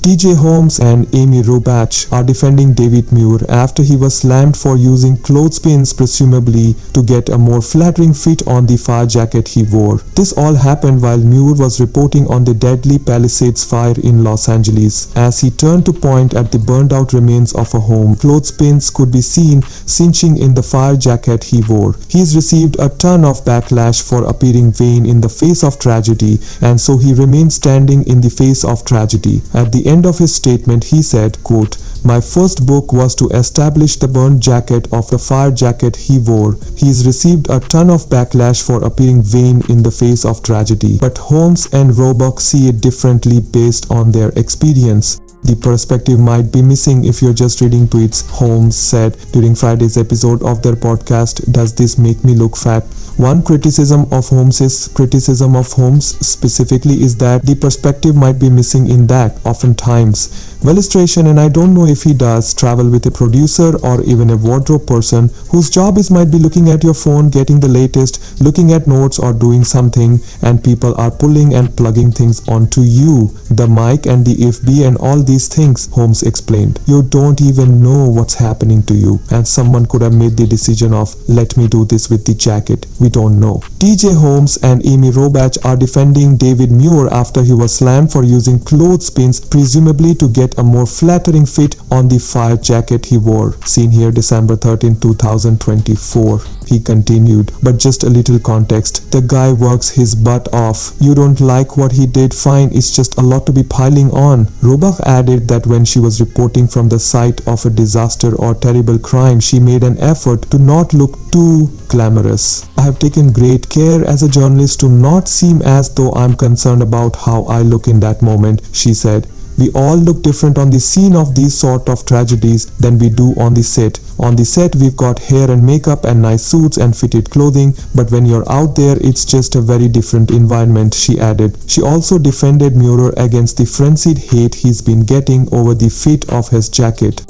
TJ Holmes and Amy Robach are defending David Muir after he was slammed for using clothespins presumably to get a more flattering fit on the fire jacket he wore. This all happened while Muir was reporting on the deadly Palisades fire in Los Angeles. As he turned to point at the burned out remains of a home, clothespins could be seen cinching in the fire jacket he wore. He's received a ton of backlash for appearing vain in the face of tragedy, and so he remains standing in the face of tragedy. At the end of his statement, he said, quote, "My first book was to establish the burned jacket of the fire jacket he wore. He's received a ton of backlash for appearing vain in the face of tragedy. But Holmes and Robach see it differently based on their experience. The perspective might be missing if you're just reading tweets," Holmes said during Friday's episode of their podcast, Does This Make Me Look Fat? One criticism of Holmes specifically is that the perspective might be missing in that, oftentimes, illustration, and I don't know if he does, travel with a producer or even a wardrobe person whose job is might be looking at your phone, getting the latest, looking at notes or doing something, and people are pulling and plugging things onto you, the mic and the FB and all these things, Holmes explained. You don't even know what's happening to you, and someone could have made the decision of, let me do this with the jacket. We don't know. TJ Holmes and Amy Robach are defending David Muir after he was slammed for using clothespins presumably to get a more flattering fit on the fire jacket he wore. Seen here December 13, 2024. He continued, "But just a little context. The guy works his butt off. You don't like what he did? Fine, it's just a lot to be piling on." Robach added that when she was reporting from the site of a disaster or terrible crime, she made an effort to not look too glamorous. "I have taken great care as a journalist to not seem as though I'm concerned about how I look in that moment," she said. "We all look different on the scene of these sort of tragedies than we do on the set. On the set, we've got hair and makeup and nice suits and fitted clothing, but when you're out there, it's just a very different environment," she added. She also defended Muir against the frenzied hate he's been getting over the fit of his jacket.